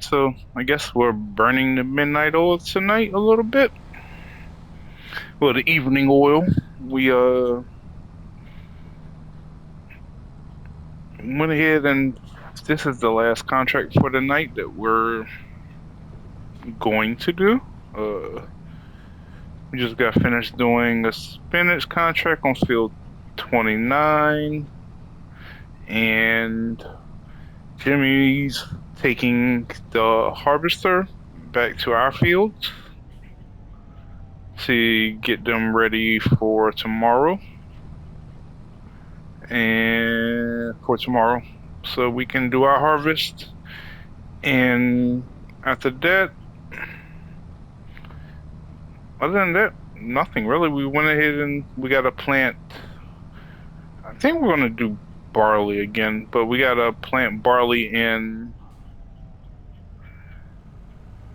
so I guess we're burning the midnight oil tonight a little bit. Well, the evening oil. We went ahead and this is the last contract for the night that we're going to do. We just got finished doing a spinach contract on field 29, and Jimmy's taking the harvester back to our fields to get them ready for tomorrow so we can do our harvest. And after that, other than that, nothing really. We went ahead and we got to plant. I think we're gonna do barley again, but we got to plant barley in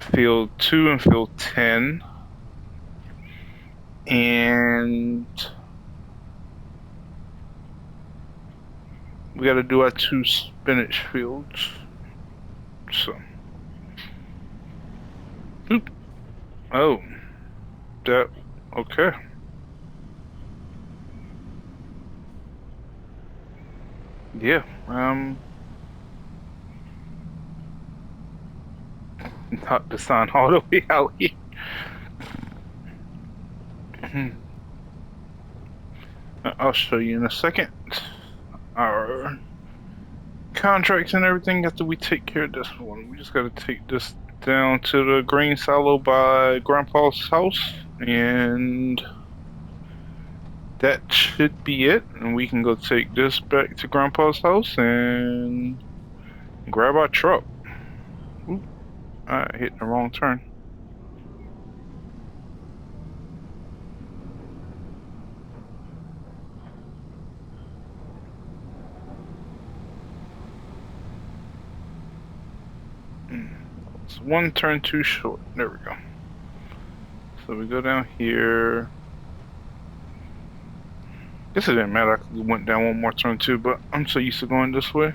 field 2 and field 10. And we got to do our 2 spinach fields. So, oop. Oh, that okay. Yeah. Not the sun all the way out here. I'll show you in a second. Our contracts and everything after we take care of this one. We just got to take this down to the grain silo by Grandpa's house, and that should be it. And we can go take this back to Grandpa's house and grab our truck. Oop, I hit the wrong turn. It's one turn too short. There we go. So we go down here. Guess it didn't matter. I could went down one more turn too, but I'm so used to going this way.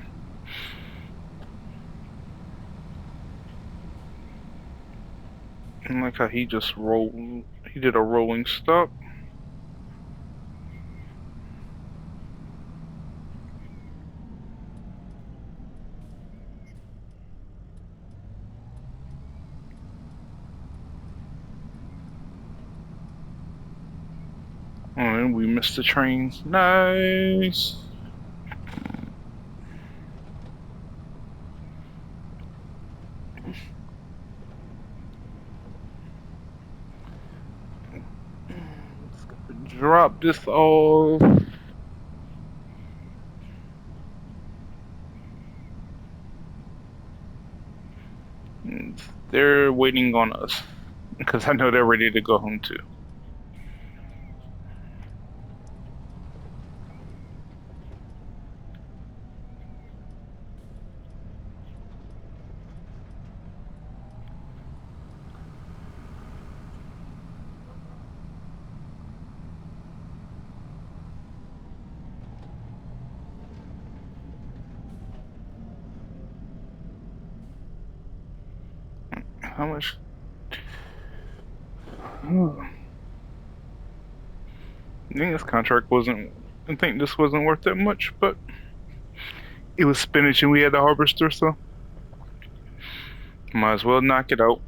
And like how he just rolled. He did a rolling stop. Oh, and we missed the train. Nice. Drop this off. They're waiting on us because I know they're ready to go home too. How much? I think this contract wasn't. I think this wasn't worth that much, but it was spinach and we had the harvester, so might as well knock it out.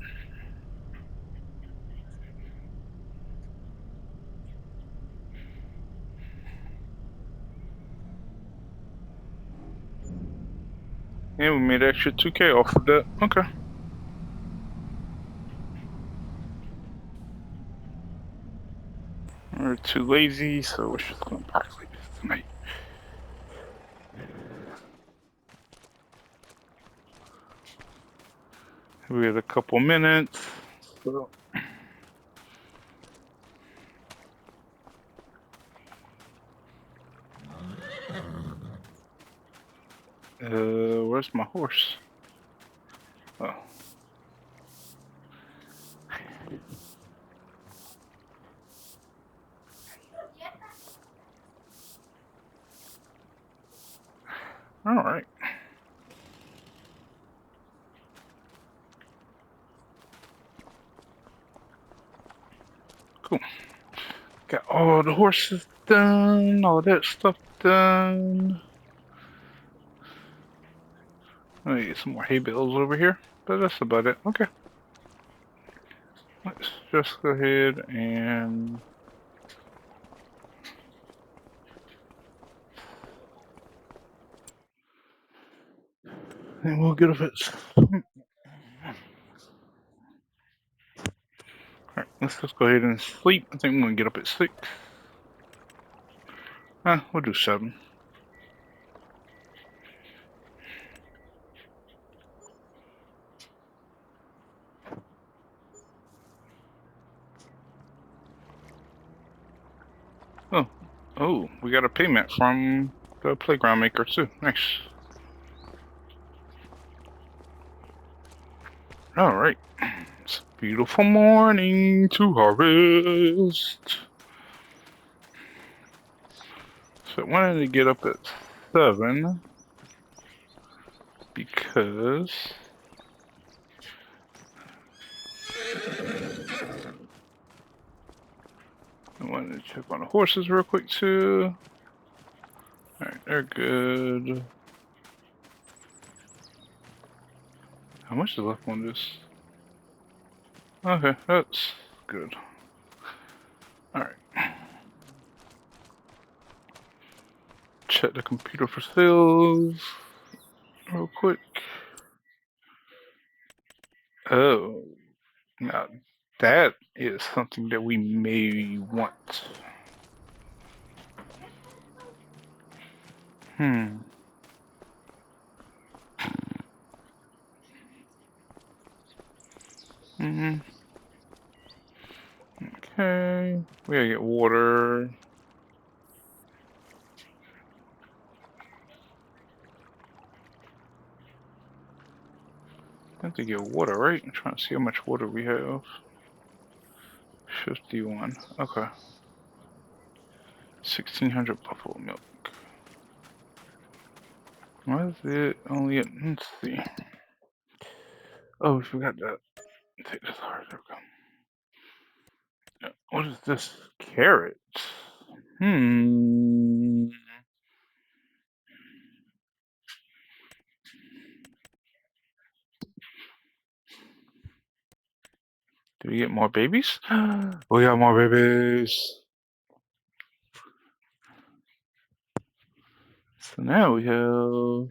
And we made extra 2K off of that. Okay. We're too lazy, so we're just gonna probably this tonight. We had a couple minutes. So. Where's my horse? Oh. All right. Cool. Got all the horses done, all that stuff done. Let me get some more hay bales over here, but that's about it. Okay. Let's just go ahead and we'll get up at. Alright, let's just go ahead and sleep. I think I'm gonna get up at 6. We'll do 7. Oh, we got a payment from the playground maker too. Nice. Alright. It's a beautiful morning to harvest. So I wanted to get up at 7 because I wanted to check on the horses real quick too. Alright, they're good. How much is left on this? Okay, that's good. Alright. Check the computer for sales real quick. Oh, now that is something that we may want. Hmm. Hmm. Okay. We gotta get water. I have to get water, right? I'm trying to see how much water we have. 51. Okay. 1600 buffalo milk. Why is it only at, let's see. Oh, we forgot that. Take this hard. There we go. What is this? Carrots. Hmm. Do we get more babies? We got more babies. So now we have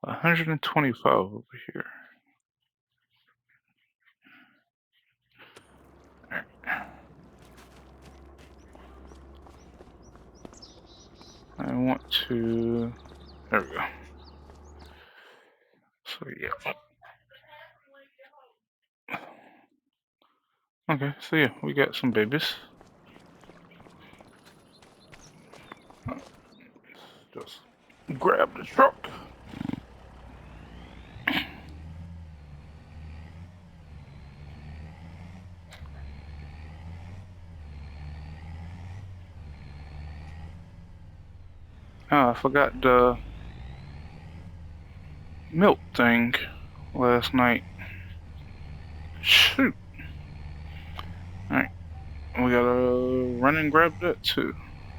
125 over here. I want to. There we go. So yeah. Okay, so yeah, we got some babies. Just grab the truck. I forgot the milk thing last night. Shoot. Alright, we gotta run and grab that too.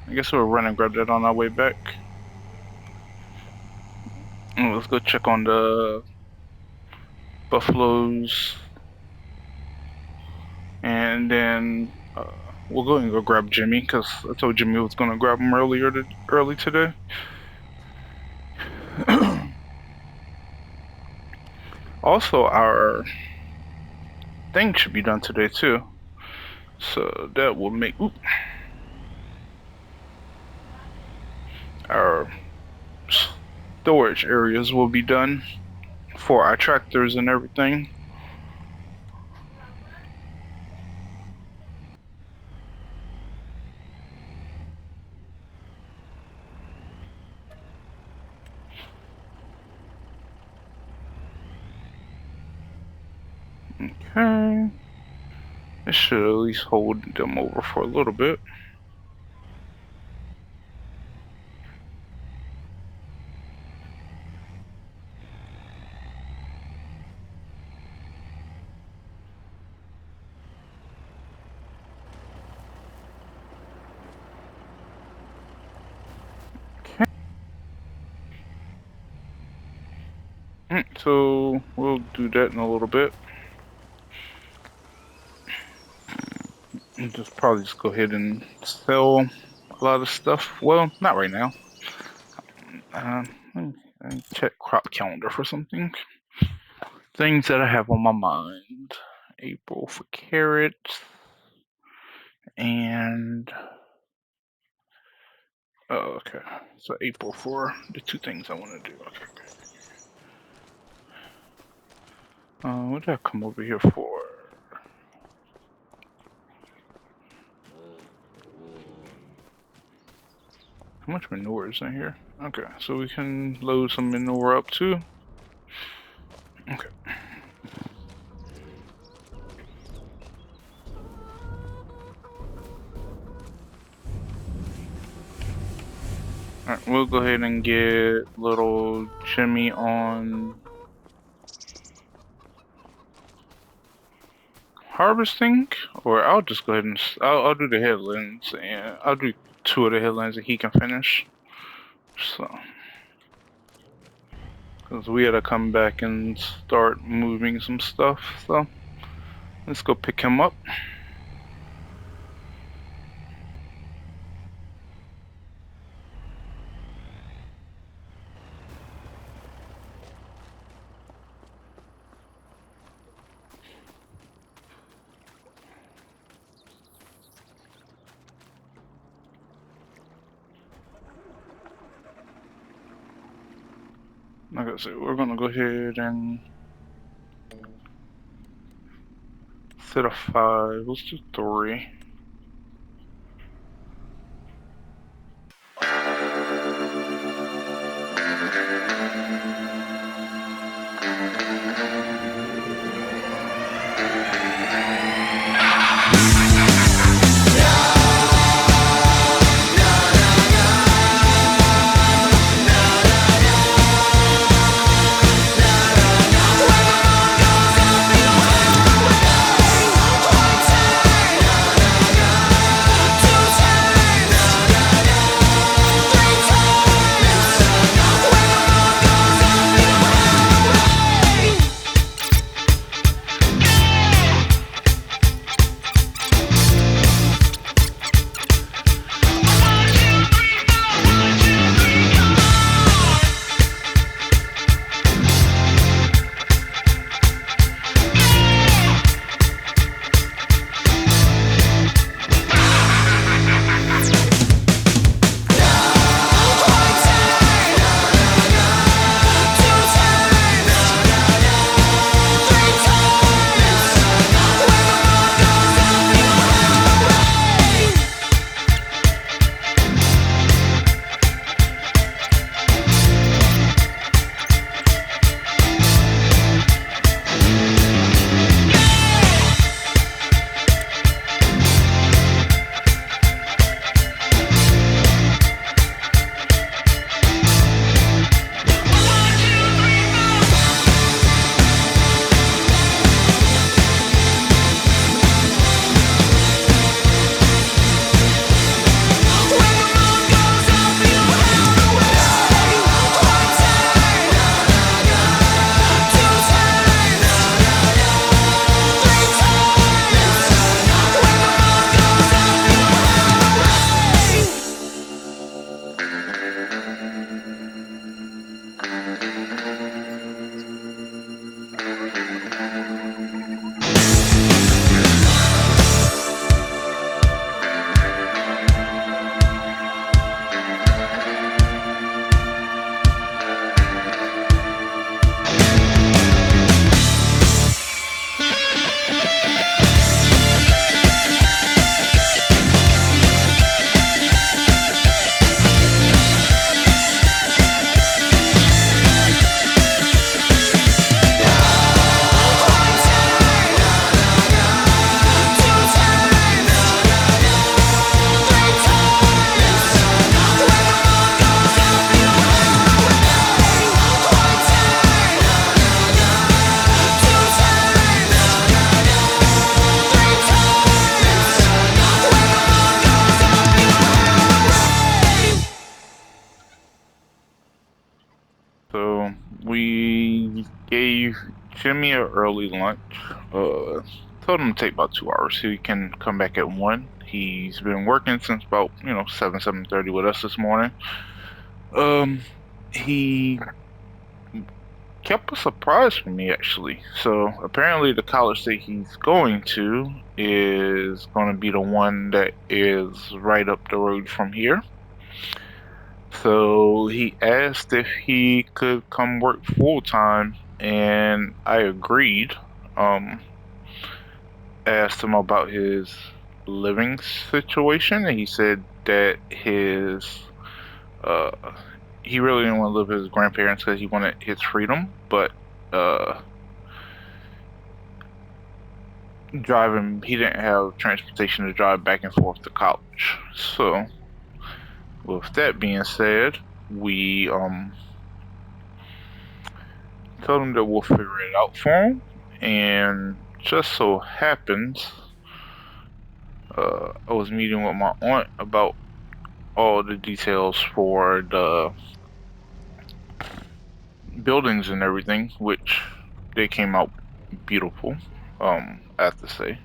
I guess we'll run and grab that on our way back. And let's go check on the buffaloes. And then we'll go and go grab Jimmy, because I told Jimmy I was going to grab him early today. Also, our thing should be done today too. So that will make our storage areas will be done for our tractors and everything. Okay. It should at least hold them over for a little bit. So we'll do that in a little bit. And just probably just go ahead and sell a lot of stuff. Well, not right now. Let me check crop calendar for something. Things that I have on my mind. April for carrots. And oh, okay. So April for the two things I want to do. Okay. What did I come over here for? How much manure is in here? Okay, so we can load some manure up too. Okay. Alright, we'll go ahead and get little Jimmy on harvesting, or I'll just go ahead and I'll do the headlands, and I'll do 2 of the headlands that he can finish. So, because we had to come back and start moving some stuff, so let's go pick him up. Like I said, we're gonna go ahead and set a 5. Let's do 3. Gave Jimmy an early lunch. Told him to take about 2 hours so he can come back at 1. He's been working since about 7:30 with us this morning. Um, he kept a surprise for me actually. So apparently the college that he's going to is going to be the one that is right up the road from here. So he asked if he could come work full time, and I agreed. Um, asked him about his living situation, and he said that uh he really didn't want to live with his grandparents because he wanted his freedom, but uh driving he didn't have transportation to drive back and forth to college. So with that being said, we told him that we'll figure it out for him, and just so happens I was meeting with my aunt about all the details for the buildings and everything, which they came out beautiful. I have to say.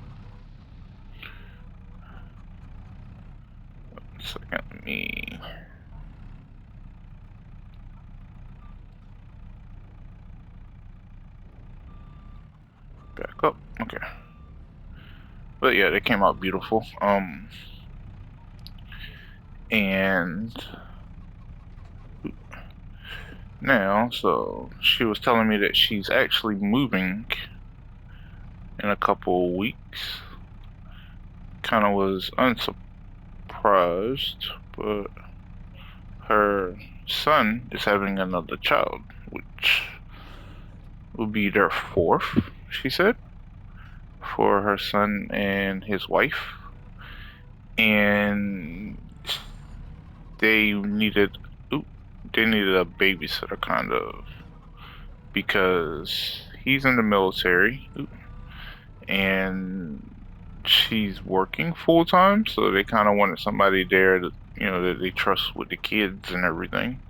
Second, let me back up. Okay, but yeah, they came out beautiful. And now, so she was telling me that she's actually moving in a couple of weeks. Kind of was unsurprised, but her son is having another child, which will be their fourth, she said, for her son and his wife. And they needed, ooh, they needed a babysitter kind of because he's in the military, and she's working full time, so they kind of wanted somebody there that that they trust with the kids and everything.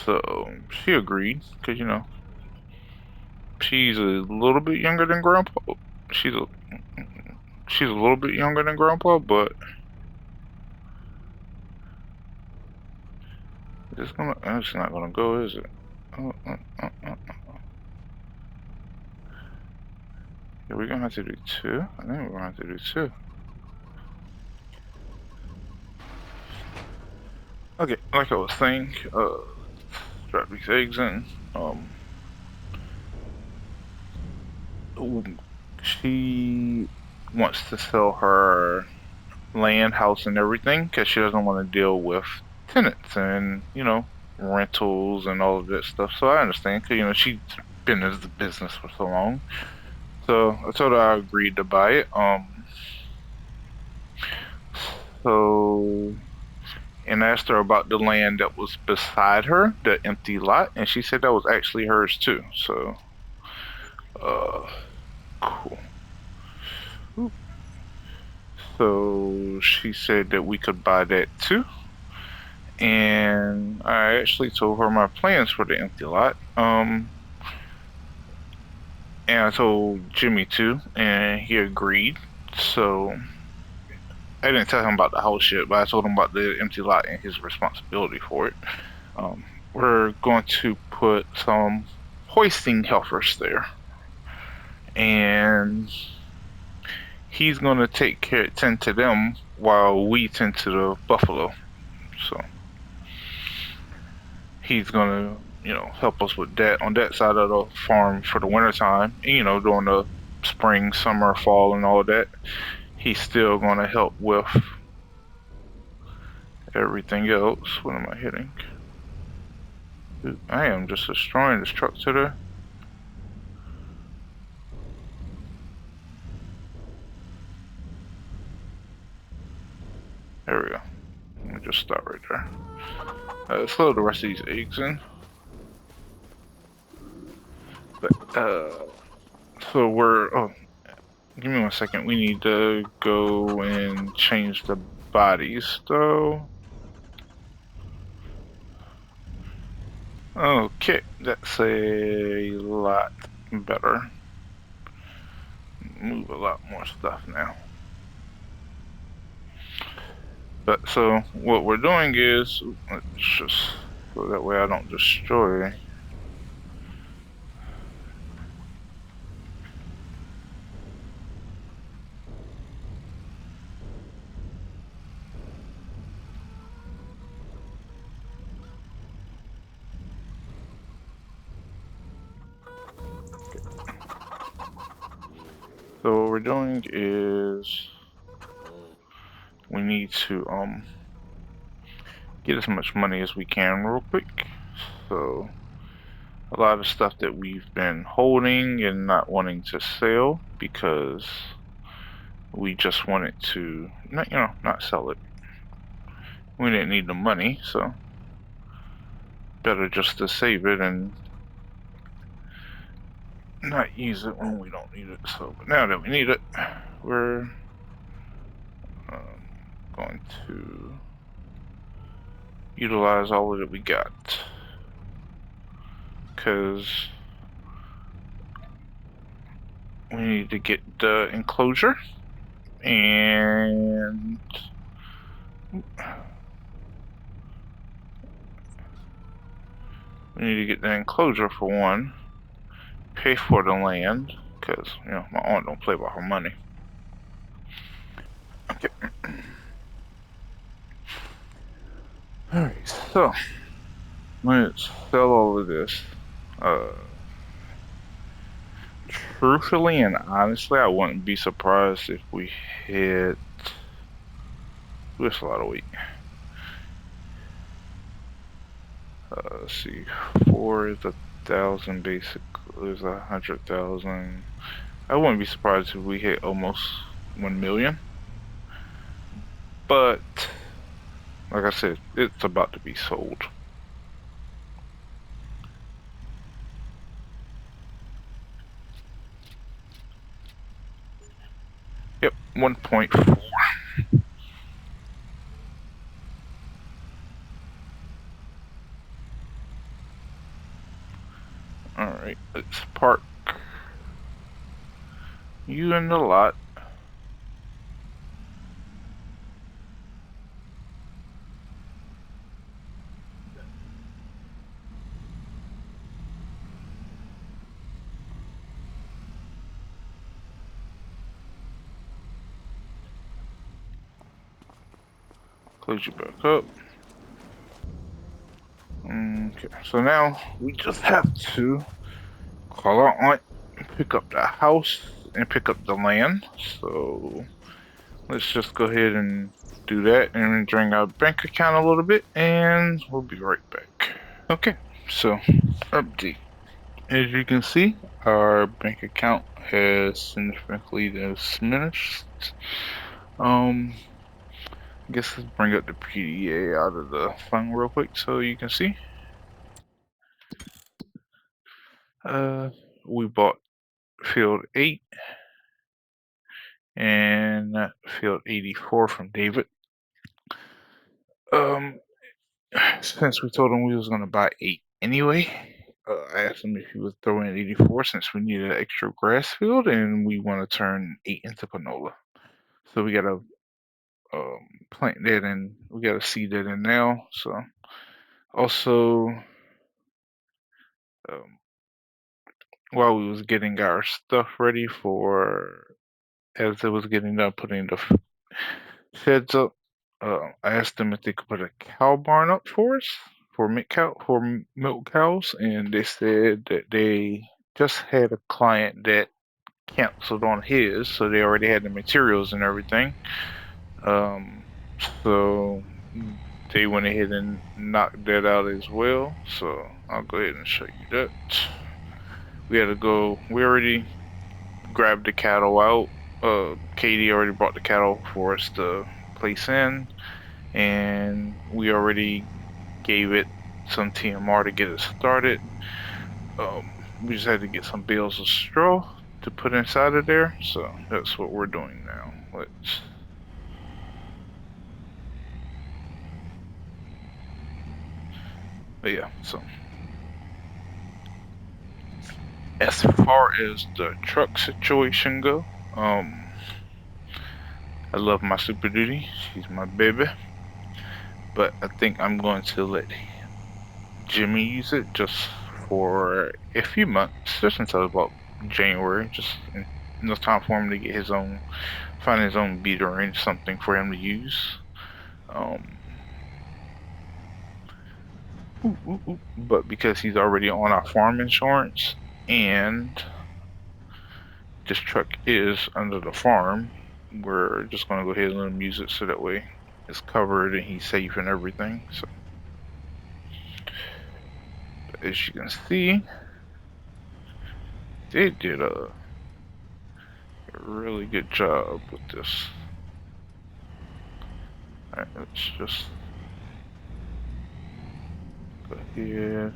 So she agreed because she's a little bit younger than Grandpa. She's a she's a little bit younger than Grandpa, but it's not gonna go, is it? Uh, uh, uh, uh. Yeah, we're gonna have to do two. I think we're gonna have to do two. Okay, like I was saying, drop these eggs in. She wants to sell her land, house, and everything because she doesn't want to deal with tenants and rentals and all of that stuff. So I understand because she's been in the business for so long. So I told her I agreed to buy it. So and asked her about the land that was beside her, the empty lot, and she said that was actually hers too. So, uh, cool. So she said that we could buy that too. And I actually told her my plans for the empty lot. And I told Jimmy too, and he agreed. So I didn't tell him about the house yet, but I told him about the empty lot and his responsibility for it. We're going to put some hoisting heifers there, and he's going to tend to them while we tend to the buffalo. So he's going to, help us with that on that side of the farm for the winter time. And, during the spring, summer, fall, and all that, he's still going to help with everything else. What am I hitting? I am just destroying this truck today. There we go. Let me just stop right there. Let's load the rest of these eggs in. But, so oh, give me 1 second. We need to go and change the bodies, though. Okay, that's a lot better. Move a lot more stuff now. But so what we're doing is, let's just, so that way I don't destroy. So what we're doing is we need to get as much money as we can real quick. So a lot of stuff that we've been holding and not wanting to sell because we just wanted to not sell it. We didn't need the money, so better just to save it and not use it when we don't need it. So but now that we need it, we're going to utilize all of it we got, because we need to get the enclosure and we need to get the enclosure for one, pay for the land, because my aunt don't play about her money. Okay. Alright, so let's sell all of this. Truthfully and honestly, I wouldn't be surprised if we hit. That's a lot of weight. Let's see, 4 is 1,000 basic, is 100,000. I wouldn't be surprised if we hit almost 1 million. But like I said, it's about to be sold. Yep, 1.4. Alright, let's park you in the lot. Close you back up. Okay, so now we just have to call our aunt, pick up the house, and pick up the land. So let's just go ahead and do that and drain our bank account a little bit, and we'll be right back. Okay, so update. As you can see, our bank account has significantly diminished. I guess let's bring up the PDA out of the phone real quick so you can see. We bought field 8 and field 84 from David. Since we told him we was gonna buy 8 anyway, I asked him if he would throw in 84 since we needed an extra grass field and we want to turn 8 into canola. So we gotta plant that in. We gotta seed that in now. So also, um, while we was getting our stuff ready for, as it was getting done putting the sheds up, I asked them if they could put a cow barn up for us for milk cows, and they said that they just had a client that canceled on his, so they already had the materials and everything. So they went ahead and knocked that out as well. So I'll go ahead and show you that. We had to go. We already grabbed the cattle out. Katie already brought the cattle for us to place in, and we already gave it some TMR to get it started. We just had to get some bales of straw to put inside of there, so that's what we're doing now. But yeah, so As far as the truck situation go, I love my Super Duty. She's my baby. But I think I'm going to let Jimmy use it just for a few months, just until about January, just enough time for him to get his own, find his own beater and something for him to use. Um, but because he's already on our farm insurance and this truck is under the farm, we're just gonna go ahead and let him use it so that way it's covered and he's safe and everything. So as you can see, they did a really good job with this. Alright, let's just go ahead.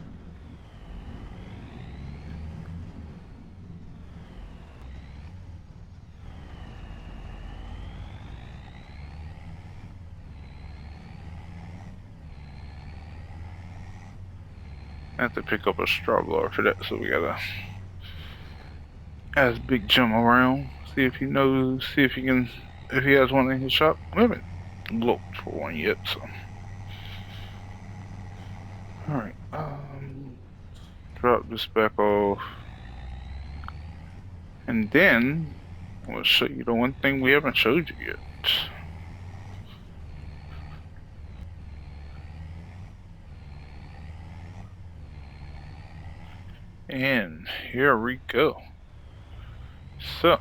I have to pick up a straw blower for that, so we gotta ask Big Jim around, see if he knows, see if he can, if he has one in his shop. We haven't looked for one yet, so. Alright, drop this back off. And then, I'm gonna show you the one thing we haven't showed you yet. And here we go. So,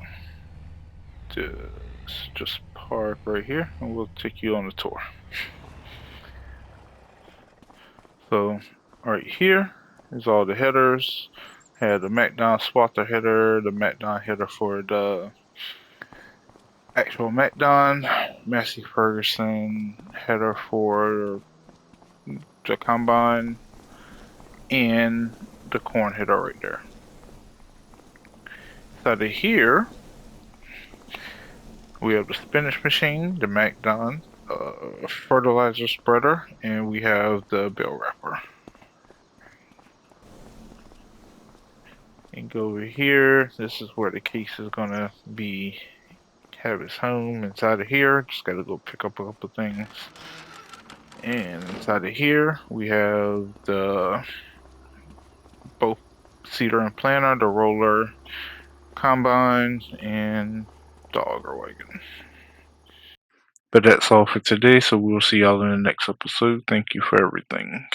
just park right here and we'll take you on a tour. So, right here is all the headers. Had the MacDon spotter header, the MacDon header for the actual MacDon, Massey Ferguson header for the combine, and the corn header right there. Inside of here, we have the spinach machine, the MacDon, fertilizer spreader, and we have the bale wrapper. And go over here. This is where the case is gonna be, have its home inside of here. Just gotta go pick up a couple things. And inside of here, we have the both seeder and planter, the roller, combine, and the auger wagon. But that's all for today, so we'll see y'all in the next episode. Thank you for everything.